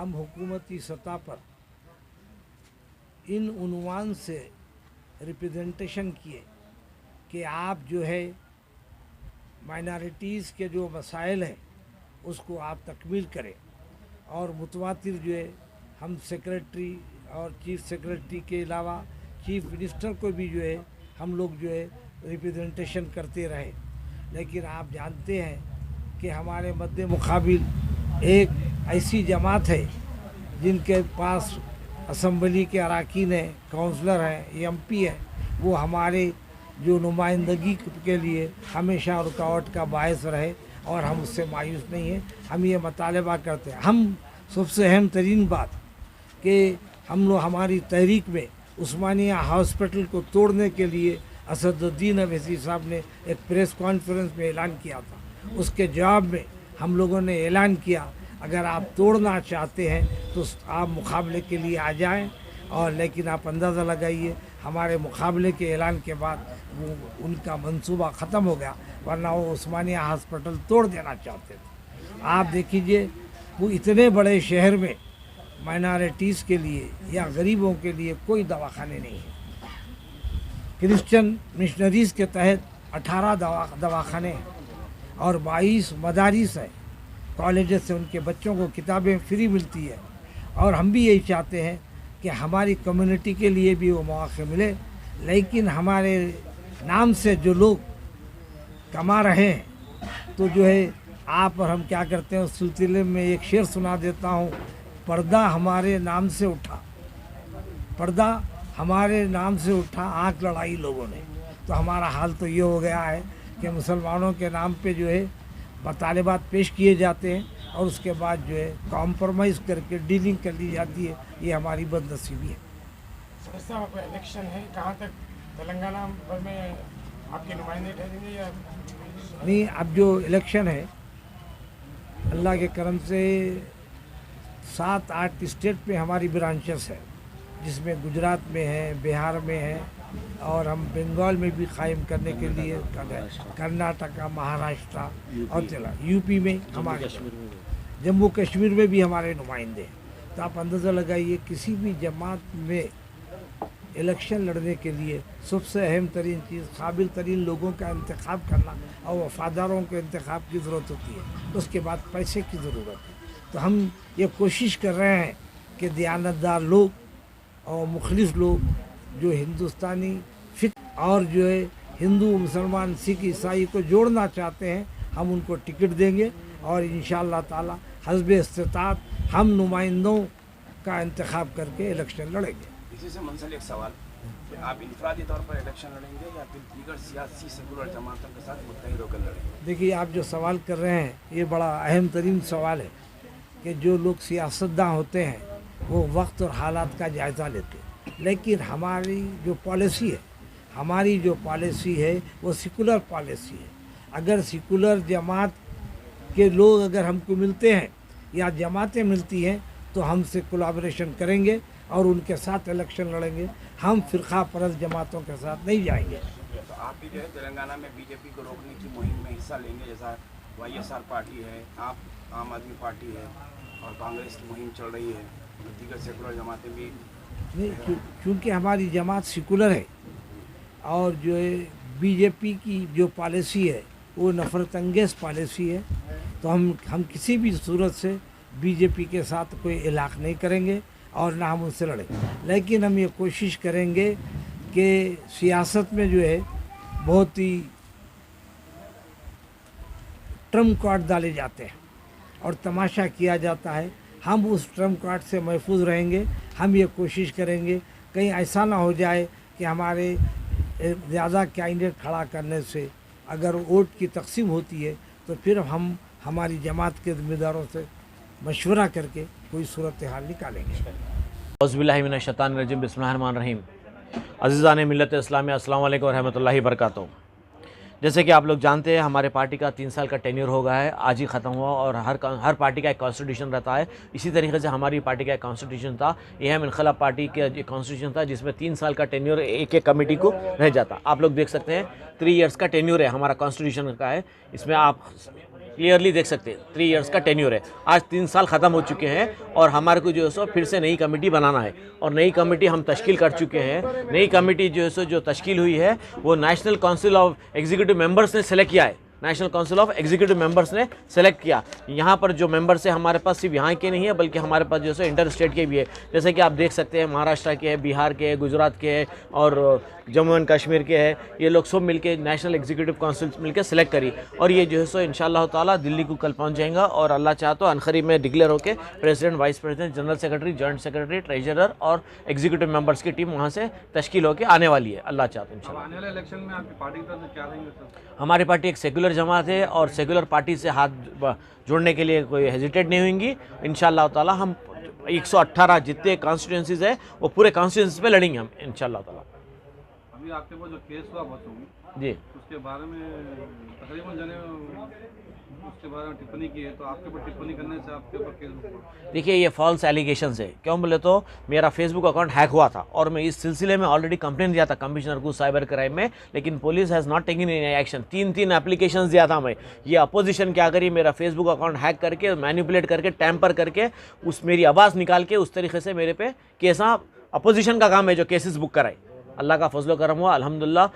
हम हुकूमती सतह पर इन उन्वान से रिप्रेजेंटेशन किए कि आप जो है माइनॉरिटीज़ के जो मसाइल हैं उसको आप तकमील करें, और मुतवातिर जो है हम सेक्रेटरी और चीफ सेक्रेटरी के अलावा चीफ मिनिस्टर को भी जो है हम लोग जो है रिप्रेजेंटेशन करते रहे। लेकिन आप जानते हैं कि हमारे मद्दे मुकाबिल एक ऐसी जमात है जिनके पास असम्बली के अरकान हैं, काउंसलर हैं, एमपी हैं, वो हमारे जो नुमाइंदगी के लिए हमेशा रुकावट का बायस रहे, और हम उससे मायूस नहीं हैं। हम ये मुतालबा करते हैं। हम सबसे अहम तरीन बात कि हम लोग हमारी तहरीक में उस्मानिया हॉस्पिटल को तोड़ने के लिए असदुद्दीन अवैसी साहब ने एक प्रेस कॉन्फ्रेंस में ऐलान किया था। उसके जवाब में हम लोगों ने ऐलान किया, अगर आप तोड़ना चाहते हैं तो आप मुकाबले के लिए आ जाएं, और लेकिन आप अंदाज़ा लगाइए हमारे मुकाबले के ऐलान के बाद वो उनका मंसूबा ख़त्म हो गया, वरना वो उस्मानिया हॉस्पिटल तोड़ देना चाहते थे। आप देखिए वो इतने बड़े शहर में माइनॉरिटीज़ के लिए या गरीबों के लिए कोई दवाखाने नहीं है। क्रिश्चियन मिशनरीज़ के तहत 18 दवाखाने हैं और 22 मदारिस है, कॉलेजेस से उनके बच्चों को किताबें फ्री मिलती है। और हम भी यही चाहते हैं कि हमारी कम्युनिटी के लिए भी वो मौके मिले, लेकिन हमारे नाम से जो लोग कमा रहे हैं तो जो है आप और हम क्या करते हैं, उस सिलसिले में एक शेर सुना देता हूँ। पर्दा हमारे नाम से उठा, पर्दा हमारे नाम से उठा, आँख लड़ाई लोगों ने। तो हमारा हाल तो ये हो गया है कि मुसलमानों के नाम पे जो है मुतालबात पेश किए जाते हैं और उसके बाद जो है कॉम्प्रोमाइज़ करके डीलिंग कर ली जाती है। ये हमारी बदनसीबी है। साहब इलेक्शन है, कहाँ तक तेलंगाना भर में आपके नुमाइंदे ठहरेंगे या नहीं? अब जो इलेक्शन है अल्लाह के करम से 7-8 स्टेट में हमारी ब्रांचेस है, जिसमें गुजरात में है, बिहार में है, और हम बंगाल में भी कायम करने के लिए कर्नाटका, महाराष्ट्र और यूपी में हमारे, जम्मू कश्मीर में भी हमारे नुमाइंदे हैं। तो आप अंदाज़ा लगाइए किसी भी जमात में इलेक्शन लड़ने के लिए सबसे अहम तरीन चीज़ काबिल तरीन लोगों का इंतखाब करना और वफादारों के इंतखाब की ज़रूरत होती है। उसके बाद पैसे की ज़रूरत है। तो हम ये कोशिश कर रहे हैं कि दयानतदार लोग और मुखलिस लोग जो हिंदुस्तानी फिक्र और जो है हिंदू, मुसलमान, सिख, ईसाई को जोड़ना चाहते हैं, हम उनको टिकट देंगे और इंशाअल्लाह ताला हस्ब इस्तिताअत हम नुमाइंदों का इंतखाब करके इलेक्शन लड़ेंगे। इसी से मुंसलिक एक सवाल, आप इनफरादी तौर पर इलेक्शन लड़ेंगे या फिर दीगर सियासी सेकुलर जमातों के साथ मुत्तहिद होकर लड़ेंगे? देखिए, आप जो सवाल कर रहे हैं ये बड़ा अहम तरीन सवाल है कि जो लोग सियासतदान होते हैं वो वक्त और हालात का जायज़ा लेते हैं, लेकिन हमारी जो पॉलिसी है वो सेकुलर पॉलिसी है। अगर सेकुलर जमात के लोग अगर हमको मिलते हैं या जमातें मिलती हैं तो हमसे कोलैबोरेशन करेंगे और उनके साथ इलेक्शन लड़ेंगे। हम फ़िरक़ा परस्त जमातों के साथ नहीं जाएंगे। तो आप भी जो है तेलंगाना में बीजेपी को रोकने की मुहिम में हिस्सा लेंगे, जैसा YSR पार्टी है, आप आम आदमी पार्टी है और कांग्रेस की मुहिम चल रही है, दीगर सेकुलर जमातें भी नहीं, क्योंकि हमारी जमात सेकुलर है और जो है बीजेपी की जो पॉलिसी है वो नफ़रत अंगेज़ पॉलिसी है। तो हम किसी भी सूरत से बीजेपी के साथ कोई इलाक़ नहीं करेंगे और ना हम उनसे लड़ेंगे, लेकिन हम ये कोशिश करेंगे कि सियासत में जो है बहुत ही ट्रम्प कार्ड डाले जाते हैं और तमाशा किया जाता है। हम उस ट्रम्प कार्ड से महफूज रहेंगे। हम ये कोशिश करेंगे कहीं ऐसा ना हो जाए कि हमारे ज़्यादा कैंडिडेट खड़ा करने से अगर वोट की तकसीम होती है तो फिर हम हमारी जमात के ज़िम्मेदारों से मशवरा करके कोई सूरत हाल निकालेंगे। औज़ुबिल्लाहिमिनश्शैतानिर्रजीम, बिस्मिल्लाहिर्रहमानिर्रहीम। अज़ीज़ान मिल्लत इस्लामी, अस्सलामु अलैकुम व रहमतुल्लाहि व बरकातुहू। जैसे कि आप लोग जानते हैं हमारे पार्टी का 3 साल का टेन्योर हो गया है, आज ही ख़त्म हुआ, और हर पार्टी का एक कॉन्स्टिट्यूशन रहता है। इसी तरीके से हमारी पार्टी का एक कॉन्स्टिट्यूशन था, एम इनकलाब पार्टी का एक कॉन्स्टिट्यूशन था जिसमें 3 साल का टेन्योर एक कमेटी को रह जाता। आप लोग देख सकते हैं 3 इयर्स का टेन्योर है हमारा कॉन्स्टिट्यूशन का है। इसमें आप क्लियरली देख सकते हैं 3 इयर्स का टेन्योर है। आज 3 साल ख़त्म हो चुके हैं और हमारे को जो है सो फिर से नई कमेटी बनाना है और नई कमेटी हम तश्कील कर चुके हैं। नई कमेटी जो है सो जो तश्कील हुई है वो national council of executive members ने सेलेक्ट किया है। National council of executive members ने सेलेक्ट किया। यहाँ पर जो मेंबर्स है हमारे पास सिर्फ यहाँ के नहीं है बल्कि हमारे पास जो है इंटर स्टेट के भी है। जैसे कि आप देख सकते हैं महाराष्ट्र के हैं, बिहार के हैं, गुजरात के हैं और जम्मू एंड कश्मीर के हैं। ये लोग सब मिलके नेशनल एग्जीक्यूटिव काउंसिल मिलकर सेलेक्ट करी और ये जो है सो इंशाअल्लाह ताला दिल्ली को कल पहुँच जाएगा और अल्लाह चाहे तो अनखरीब में डिक्लेयर होकर president, vice president, general secretary, joint secretary, treasurer और एग्जीक्यूटिव मेंबर्स की टीम वहाँ से तश्कील होकर आने वाली है अल्लाह चाहे तो इंशाअल्लाह। आने वाले इलेक्शन में आपकी पार्टी की तरफ से क्या रहेंगे सर? हमारी पार्टी एक सेकुलर जमात है और सेकुलर पार्टी से हाथ जोड़ने के लिए कोई हेजिटेट नहीं होंगी। इंशाअल्लाह ताला हम 118 जितने कॉन्स्टिट्यूंसीज है वो पूरे कॉन्स्टिट्यूंसीज पे लड़ेंगे हम इंशाअल्लाह ताला। अभी आपके पास जो केस हुआ बसों जी, उसके बारे में तकरीबन जने उसके बारे में टिप्पणी की है, तो आपके ऊपर टिप्पणी करने से आपके ऊपर केस हुआ? देखिए ये फॉल्स एलिगेशंस है। क्यों बोले तो मेरा फेसबुक अकाउंट हैक हुआ था और मैं इस सिलसिले में ऑलरेडी कंप्लेंट दिया था कमिश्नर को साइबर क्राइम में, लेकिन police has not taken any action. 3 applications दिया था मैं। ये अपोजिशन क्या करी, मेरा फेसबुक अकाउंट हैक करके, मैनिपुलेट करके, टैम्पर करके उस मेरी आवाज़ निकाल के उस तरीके से मेरे पे केस, अपोजिशन का काम है जो केसेस बुक कराए। अल्लाह का फजलो करम हुआ, अल्हम्दुलिल्लाह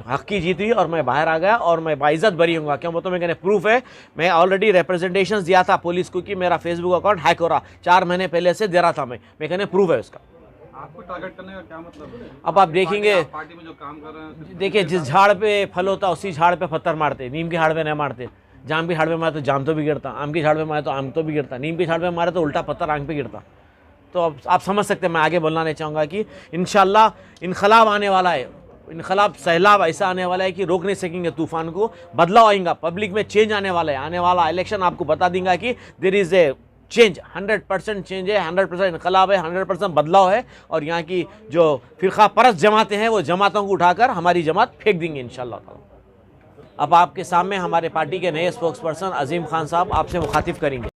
हक की जीत हुई और मैं बाहर आ गया और मैं बाइज़्ज़त बरी हूँगा। क्यों बोलते मैं कहने प्रूफ है, मैं ऑलरेडी रिप्रेजेंटेशंस दिया था पुलिस को कि मेरा फेसबुक अकाउंट हैक हो रहा, 4 महीने पहले से दे रहा था मैं कहने प्रूफ है उसका। आपको टारगेट करने का क्या मतलब है? अब आप देखेंगे, पार्टी में जो काम कर रहे हैं, देखिए जिस झाड़ पे फल होता उसी झाड़ पे पत्थर मारते, नीम के झाड़ पे नहीं मारते। जाम के झाड़ पे मारे तो जाम तो भी गिरता, आम के झाड़ पे मारे तो आम तो भी गिरता, नीम के झाड़ पे मारे तो उल्टा पत्थर आंख पे गिरता। तो अब आप समझ सकते हैं, मैं आगे बोलना नहीं चाहूँगा कि इंशाअल्लाह इनकलाब आने वाला है। इनकलाब सैलाब ऐसा आने वाला है कि रोक नहीं सकेंगे तूफान को। बदलाव आएगा, पब्लिक में चेंज आने वाला है। आने वाला इलेक्शन आपको बता देगा कि there is a change, 100% change है, 100% इनकलाब है, 100% बदलाव है। और यहाँ की जो फ़िरका परस्त जमातें हैं वो जमातों को उठाकर हमारी जमात फेंक देंगे इंशाअल्लाह ताला। अब आपके सामने हमारे पार्टी के नए स्पोक्स पर्सन अजीम खान साहब आपसे मुखातिब करेंगे।